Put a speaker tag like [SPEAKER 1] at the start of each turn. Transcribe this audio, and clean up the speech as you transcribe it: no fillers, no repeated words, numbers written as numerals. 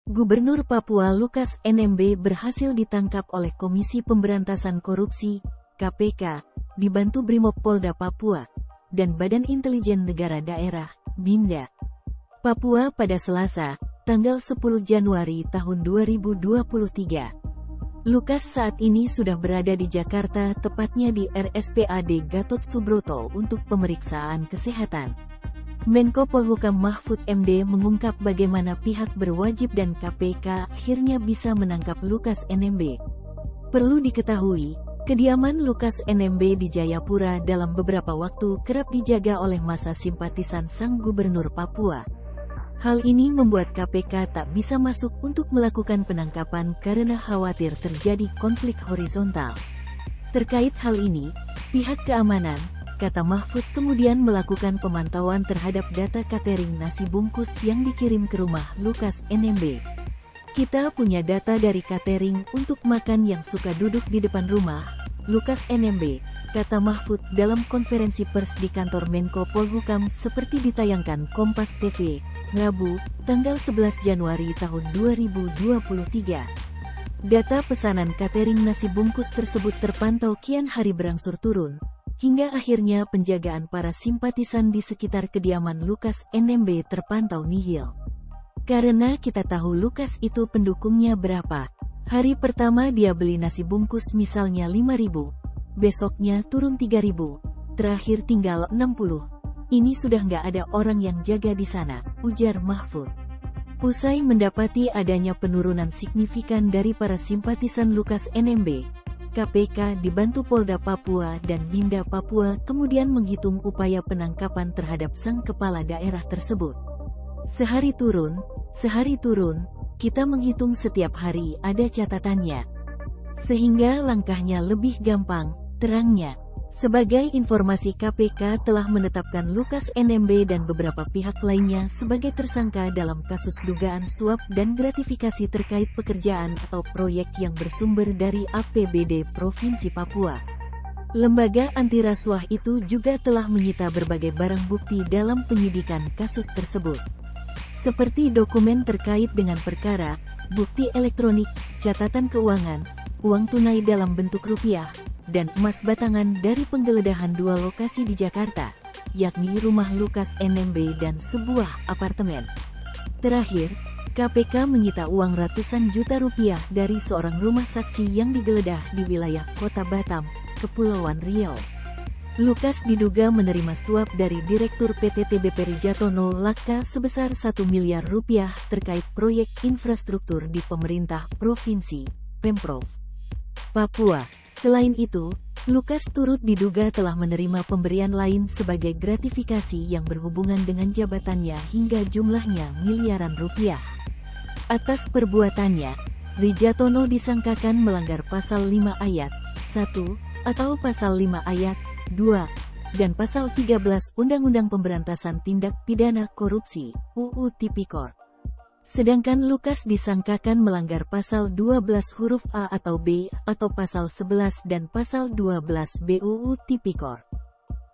[SPEAKER 1] Gubernur Papua Lukas NMB berhasil ditangkap oleh Komisi Pemberantasan Korupsi, KPK, dibantu Brimob Polda Papua, dan Badan Intelijen Negara Daerah, BINDA, Papua pada Selasa, tanggal 10 Januari tahun 2023. Lukas saat ini sudah berada di Jakarta, tepatnya di RSPAD Gatot Subroto untuk pemeriksaan kesehatan. Menko Polhukam Mahfud MD mengungkap bagaimana pihak berwajib dan KPK akhirnya bisa menangkap Lukas NMB. Perlu diketahui, kediaman Lukas NMB di Jayapura dalam beberapa waktu kerap dijaga oleh massa simpatisan sang gubernur Papua. Hal ini membuat KPK tak bisa masuk untuk melakukan penangkapan karena khawatir terjadi konflik horizontal. Terkait hal ini, pihak keamanan, kata Mahfud, kemudian melakukan pemantauan terhadap data catering nasi bungkus yang dikirim ke rumah Lukas NMB. Kita punya data dari catering untuk makan yang suka duduk di depan rumah Lukas NMB, kata Mahfud dalam konferensi pers di kantor Menko Polhukam seperti ditayangkan Kompas TV, Rabu, tanggal 11 Januari tahun 2023. Data pesanan catering nasi bungkus tersebut terpantau kian hari berangsur turun, hingga akhirnya penjagaan para simpatisan di sekitar kediaman Lukas NMB terpantau nihil. Karena kita tahu Lukas itu pendukungnya berapa. Hari pertama dia beli nasi bungkus misalnya 5.000, besoknya turun 3.000, terakhir tinggal 60. Ini sudah nggak ada orang yang jaga di sana, ujar Mahfud. Usai mendapati adanya penurunan signifikan dari para simpatisan Lukas NMB, KPK dibantu Polda Papua dan BINDA Papua kemudian menghitung upaya penangkapan terhadap sang kepala daerah tersebut. Sehari turun, kita menghitung setiap hari ada catatannya. Sehingga langkahnya lebih gampang, terangnya. Sebagai informasi, KPK telah menetapkan Lukas NMB dan beberapa pihak lainnya sebagai tersangka dalam kasus dugaan suap dan gratifikasi terkait pekerjaan atau proyek yang bersumber dari APBD Provinsi Papua. Lembaga anti rasuah itu juga telah menyita berbagai barang bukti dalam penyidikan kasus tersebut, seperti dokumen terkait dengan perkara, bukti elektronik, catatan keuangan, uang tunai dalam bentuk rupiah, dan emas batangan dari penggeledahan dua lokasi di Jakarta, yakni rumah Lukas NMB dan sebuah apartemen. Terakhir, KPK menyita uang ratusan juta rupiah dari seorang rumah saksi yang digeledah di wilayah Kota Batam, Kepulauan Riau. Lukas diduga menerima suap dari Direktur PT TBP Rijatono Laka sebesar 1 miliar rupiah terkait proyek infrastruktur di pemerintah Provinsi, Pemprov Papua. Selain itu, Lukas turut diduga telah menerima pemberian lain sebagai gratifikasi yang berhubungan dengan jabatannya hingga jumlahnya miliaran rupiah. Atas perbuatannya, Rijatono disangkakan melanggar Pasal 5 Ayat 1 atau Pasal 5 Ayat 2 dan Pasal 13 Undang-Undang Pemberantasan Tindak Pidana Korupsi (UU Tipikor). Sedangkan Lukas disangkakan melanggar Pasal 12 huruf A atau B atau Pasal 11 dan Pasal 12 BUU Tipikor.